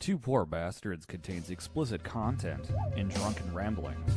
Two Poor Bastards contains explicit content and drunken ramblings.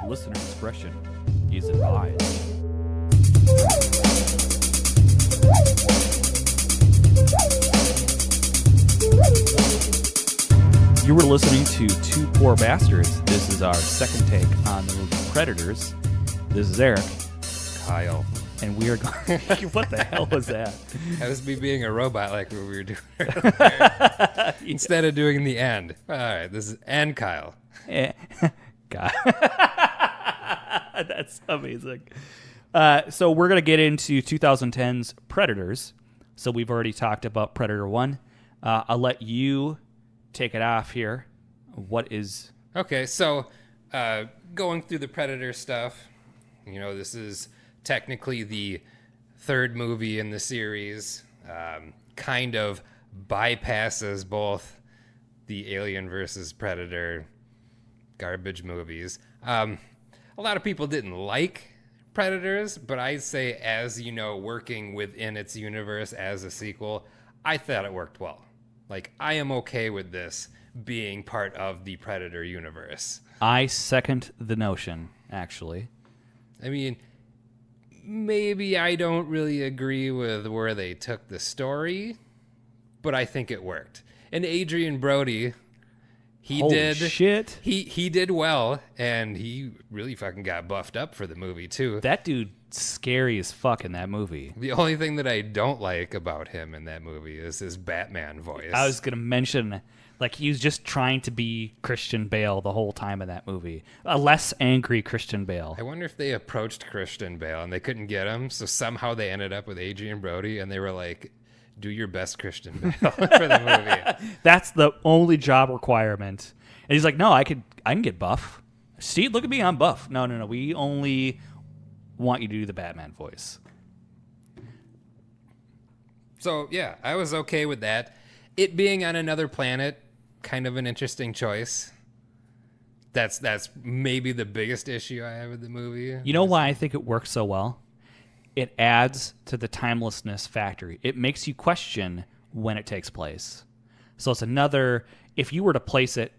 Listener discretion is advised. You were listening to Two Poor Bastards. This is our second take on the movie Predators. This is Eric. Kyle. And we are going... What the hell was that? That was me being a robot like what we were doing earlier. Instead of doing the end. All right, this is and Kyle. God. That's amazing. So we're going to get into 2010's Predators. So we've already talked about Predator 1. I'll let you take it off here. What is... Okay, so going through the Predator stuff, you know, this is technically the third movie in the series, kind of bypasses both the Alien versus Predator garbage movies. A lot of people didn't like Predators, but I'd say as, you know, working within its universe as a sequel, I thought it worked well. Like, I am okay with this being part of the Predator universe. I second the notion, actually. I mean, maybe I don't really agree with where they took the story, but I think it worked. And Adrian Brody, he did well, and he really fucking got buffed up for the movie too. That dude scary as fuck in that movie. The only thing that I don't like about him in that movie is his Batman voice. I was gonna mention, like, he was just trying to be Christian Bale the whole time in that movie. A less angry Christian Bale. I wonder if they approached Christian Bale and they couldn't get him, so somehow they ended up with Adrian Brody, and they were like, do your best Christian Bale for the movie. That's the only job requirement. And he's like, no, I can get buff. See, look at me, I'm buff. No, we only want you to do the Batman voice. So, yeah, I was okay with that. It being on another planet, kind of an interesting choice. That's maybe the biggest issue I have with the movie. You know why I think it works so well? It adds to the timelessness factor. It makes you question when it takes place. So it's another, if you were to place it,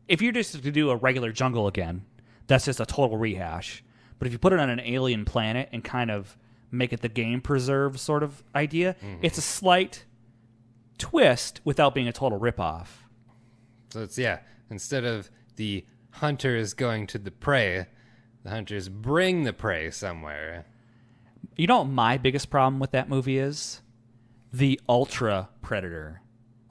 if you're just to do a regular jungle again, that's just a total rehash. But if you put it on an alien planet and kind of make it the game preserve sort of idea, it's a slight twist without being a total ripoff. So it's, yeah, instead of the hunters going to the prey, the hunters bring the prey somewhere. You know what my biggest problem with that movie is? The ultra predator,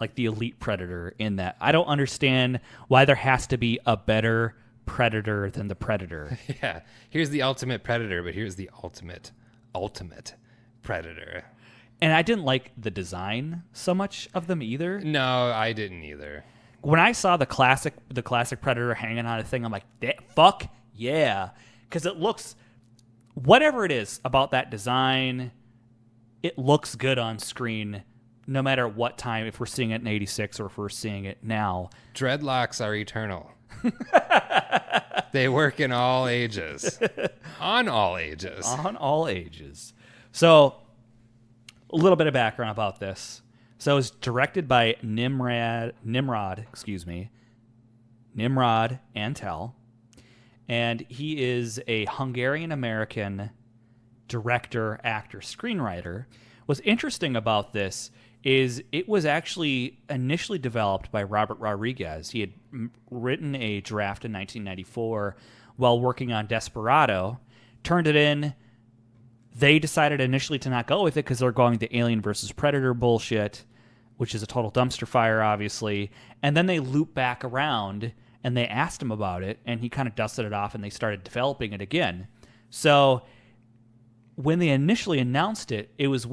like the elite predator in that. I don't understand why there has to be a better predator than the predator. Yeah, here's the ultimate predator, but here's the ultimate predator. And I didn't like the design so much of them either. No, I didn't either. When I saw the classic predator hanging on a thing, I'm like, fuck yeah. Because it looks, whatever it is about that design, it looks good on screen no matter what time, if we're seeing it in 86 or if we're seeing it now. Dreadlocks are eternal. They work in all ages. On all ages. On all ages. So, a little bit of background about this. So, it was directed by Nimrod Antal. And he is a Hungarian-American director, actor, screenwriter. What's interesting about this is it was actually initially developed by Robert Rodriguez. He had written a draft in 1994 while working on Desperado, turned it in. They decided initially to not go with it because they're going the Alien versus Predator bullshit, which is a total dumpster fire, obviously. And then they looped back around and they asked him about it, and he kind of dusted it off and they started developing it again. So when they initially announced it, it was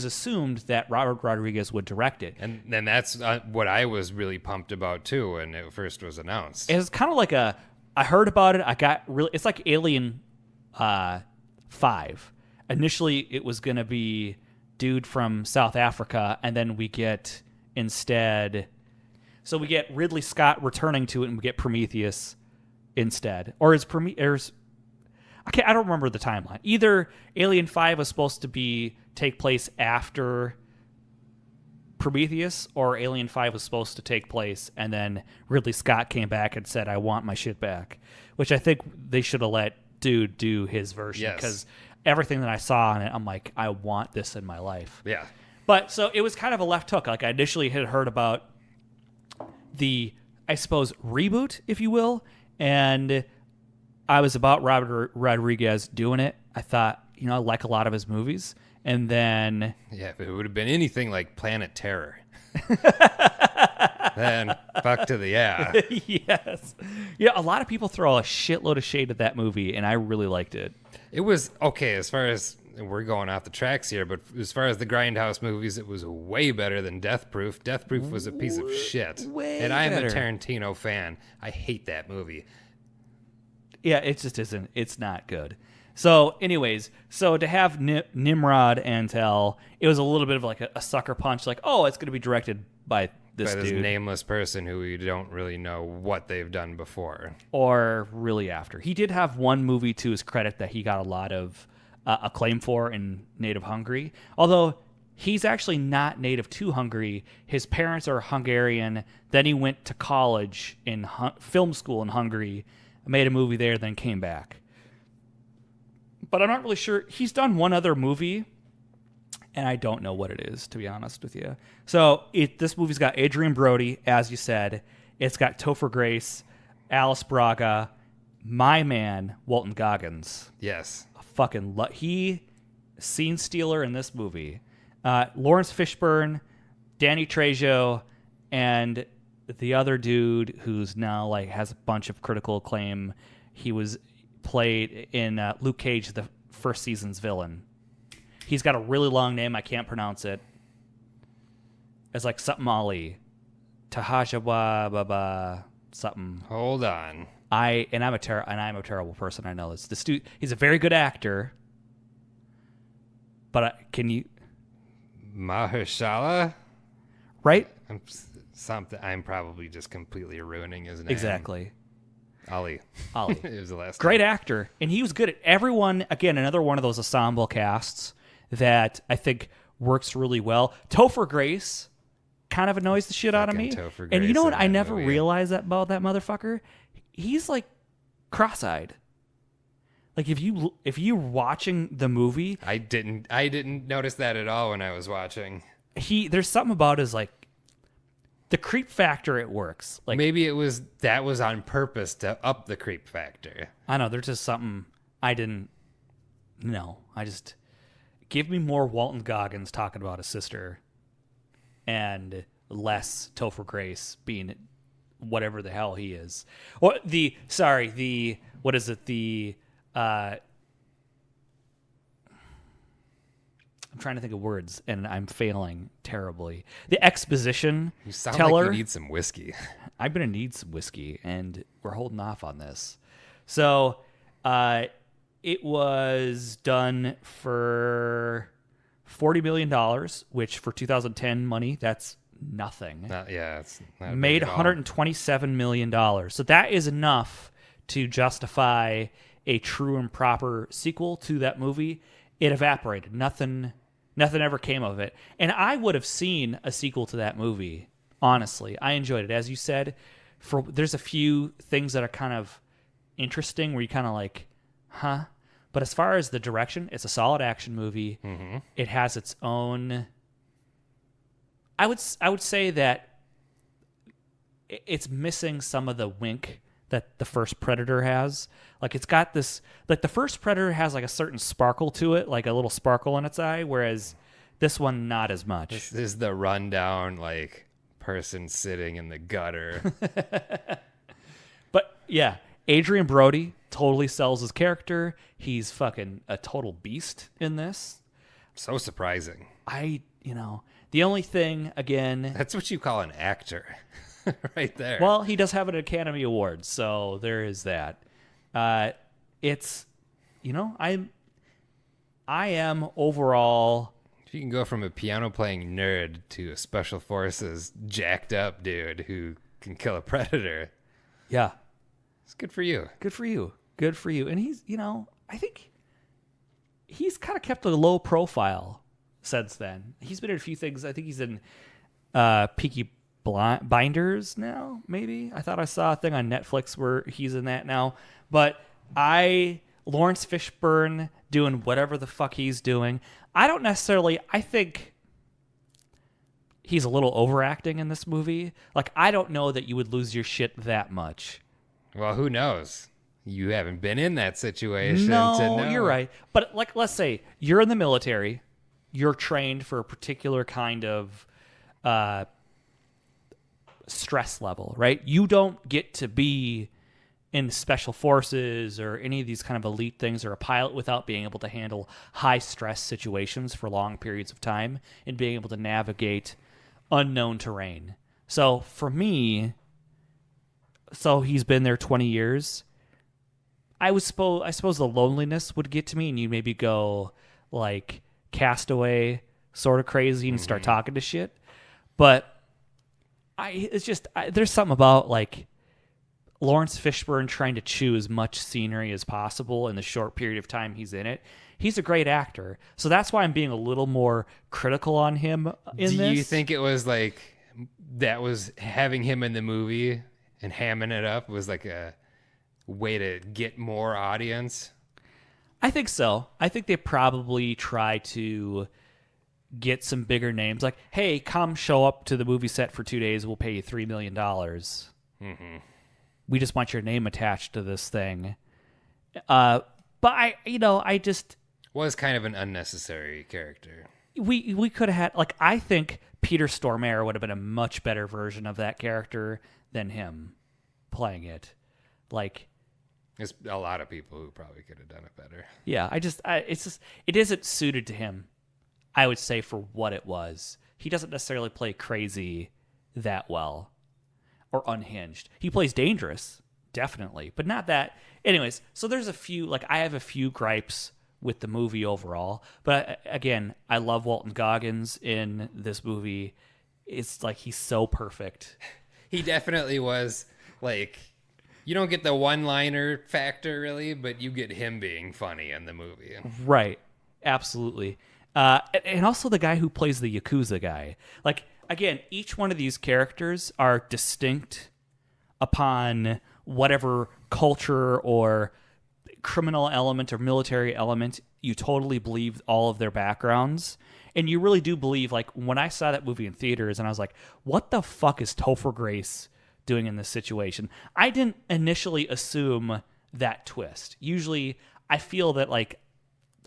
assumed that Robert Rodriguez would direct it. And that's what I was really pumped about too when it first was announced. It's kind of like I heard about it, it's like Alien 5. Initially, it was going to be dude from South Africa, and then we get instead, so we get Ridley Scott returning to it, and we get Prometheus instead. Or is Prometheus... I don't remember the timeline. Either Alien 5 was supposed to take place after Prometheus or Alien 5 was supposed to take place, and then Ridley Scott came back and said, I want my shit back, which I think they should have let dude do his version, because everything that I saw on it, I'm like, I want this in my life. Yeah. But so it was kind of a left hook. Like, I initially had heard about the, I suppose, reboot, if you will, and I was about Robert Rodriguez doing it. I thought, I like a lot of his movies. And then... Yeah, if it would have been anything like Planet Terror, then fuck to the yeah. Yes. Yeah, a lot of people throw a shitload of shade at that movie, and I really liked it. It was, okay, as far as... We're going off the tracks here, but as far as the Grindhouse movies, it was way better than Death Proof. Death Proof was a piece of shit. And I am a Tarantino fan. I hate that movie. Yeah, it just isn't. It's not good. So, anyways, to have Nimrod Antel, it was a little bit of like a sucker punch, like, oh, it's going to be directed by this dude. Nameless person who we don't really know what they've done before. Or really after. He did have one movie to his credit that he got a lot of acclaim for in native Hungary, although he's actually not native to Hungary. His parents are Hungarian. Then he went to college in film school in Hungary, made a movie there, then came back. But I'm not really sure. He's done one other movie, and I don't know what it is, to be honest with you. So this movie's got Adrian Brody, as you said. It's got Topher Grace, Alice Braga, my man, Walton Goggins. Yes. He scene stealer in this movie. Lawrence Fishburne, Danny Trejo, and the other dude who's now like has a bunch of critical acclaim. He was played in Luke Cage, the first season's villain. He's got a really long name. I can't pronounce it. It's like something Ali. Tahajawa Baba something. Hold on. I'm a terrible person. I know this. This dude, he's a very good actor. But can you... Mahershala? Right? I'm probably just completely ruining his name. Exactly. Ali. It was the last Great time. actor. And he was good at everyone. Again, another one of those ensemble casts that I think works really well. Topher Grace kind of annoys the shit out of me. And you know what? I never realized that about that motherfucker. He's like cross-eyed. Like if you're watching the movie, I didn't notice that at all when I was watching. There's something about his like the creep factor. It works. Like maybe that was on purpose to up the creep factor. I know there's just something I didn't know. I just give me more Walton Goggins talking about his sister, and less Topher Grace being whatever the hell he is. Or what is it? I'm trying to think of words, and I'm failing terribly. The exposition You sound teller. like you need some whiskey. I'm going to need some whiskey, and we're holding off on this. So it was done for $40 million, which for 2010 money, that's nothing. It's not made big at all. $127 million. So that is enough to justify a true and proper sequel to that movie. It evaporated. Nothing ever came of it. And I would have seen a sequel to that movie. Honestly, I enjoyed it. As you said, there's a few things that are kind of interesting where you kind of like, huh? But as far as the direction, it's a solid action movie. Mm-hmm. It has its own... I would say that it's missing some of the wink that the first Predator has. Like it's got this, like the first Predator has like a certain sparkle to it, like a little sparkle in its eye, whereas this one not as much. This is the rundown like person sitting in the gutter. But yeah, Adrian Brody totally sells his character. He's fucking a total beast in this. So surprising. The only thing, again... That's what you call an actor. Right there. Well, he does have an Academy Award, so there is that. It's, I am overall... You can go from a piano-playing nerd to a special forces jacked up dude who can kill a predator. Yeah. It's good for you. Good for you. Good for you. And he's, I think he's kind of kept a low profile since then. He's been in a few things. I think he's in Peaky Blinders now, maybe. I thought I saw a thing on Netflix where he's in that now. But Lawrence Fishburne doing whatever the fuck he's doing. I think he's a little overacting in this movie. Like, I don't know that you would lose your shit that much. Well, who knows? You haven't been in that situation to No, know. you're right. But like, let's say you're in the military. You're trained for a particular kind of stress level, right? You don't get to be in special forces or any of these kind of elite things or a pilot without being able to handle high stress situations for long periods of time and being able to navigate unknown terrain. So for me, he's been there 20 years. I suppose the loneliness would get to me, and you maybe go like Castaway, sort of crazy, and start talking to shit. But there's something about like Lawrence Fishburne trying to chew as much scenery as possible in the short period of time he's in it. He's a great actor, so that's why I'm being a little more critical on him in this. Do you think it was like that was having him in the movie and hamming it up was like a way to get more audience? I think so. I think they probably try to get some bigger names. Like, hey, come show up to the movie set for 2 days. We'll pay you $3 million. Mm-hmm. We just want your name attached to this thing. But I just was kind of an unnecessary character. We could have had, like, I think Peter Stormare would have been a much better version of that character than him playing it. Like, there's a lot of people who probably could have done it better. Yeah, it isn't suited to him, I would say, for what it was. He doesn't necessarily play crazy that well or unhinged. He plays dangerous, definitely, but not that. Anyways, so there's I have a few gripes with the movie overall, but again, I love Walton Goggins in this movie. It's like he's so perfect. He definitely was, like, you don't get the one-liner factor really, but you get him being funny in the movie. Right. Absolutely. And also the guy who plays the Yakuza guy. Like, again, each one of these characters are distinct upon whatever culture or criminal element or military element. You totally believe all of their backgrounds. And you really do believe, like, when I saw that movie in theaters and I was like, what the fuck is Topher Grace doing in this situation? I didn't initially assume that twist. Usually I feel that, like,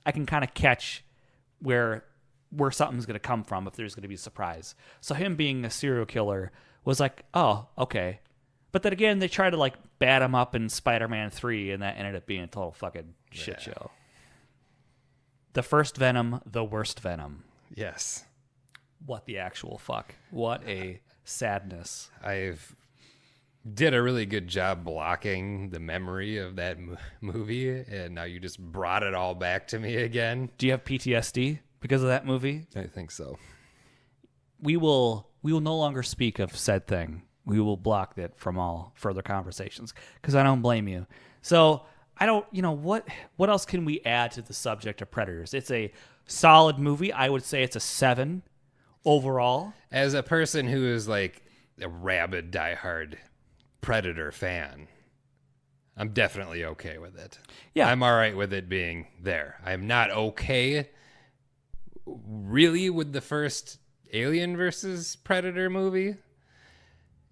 I can kind of catch where something's going to come from if there's going to be a surprise. So him being a serial killer was like, oh, okay. But then again, they tried to, like, bat him up in Spider-Man 3, and that ended up being a total fucking shit show. The first Venom, the worst Venom. Yes. What the actual fuck? What a sadness. I've did a really good job blocking the memory of that movie, and now you just brought it all back to me again. Do you have PTSD because of that movie? I think so. We will no longer speak of said thing. We will block that from all further conversations because I don't blame you. So I don't, what else can we add to the subject of Predators? It's a solid movie. I would say it's a 7 overall. As a person who is like a rabid, diehard Predator fan, I'm definitely okay with it. Yeah. I'm all right with it being there. I'm not okay really with the first Alien versus Predator movie.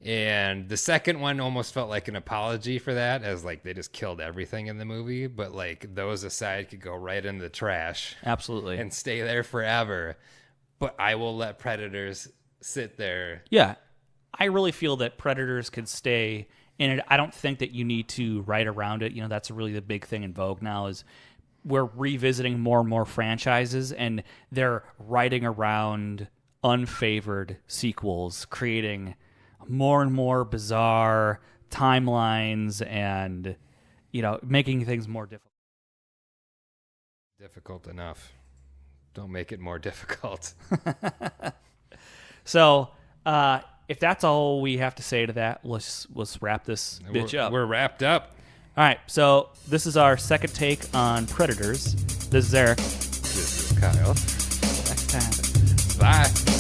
And the second one almost felt like an apology for that, as like they just killed everything in the movie. But like those aside could go right in the trash. Absolutely. And stay there forever. But I will let Predators sit there. Yeah. I really feel that Predators could stay in it. I don't think that you need to write around it. That's really the big thing in vogue now is we're revisiting more and more franchises, and they're writing around unfavored sequels, creating more and more bizarre timelines and, making things more difficult. Difficult enough. Don't make it more difficult. So, if that's all we have to say to that, let's wrap this bitch up. We're wrapped up. All right, so this is our second take on Predators. This is Eric. This is Kyle. Next time. Bye.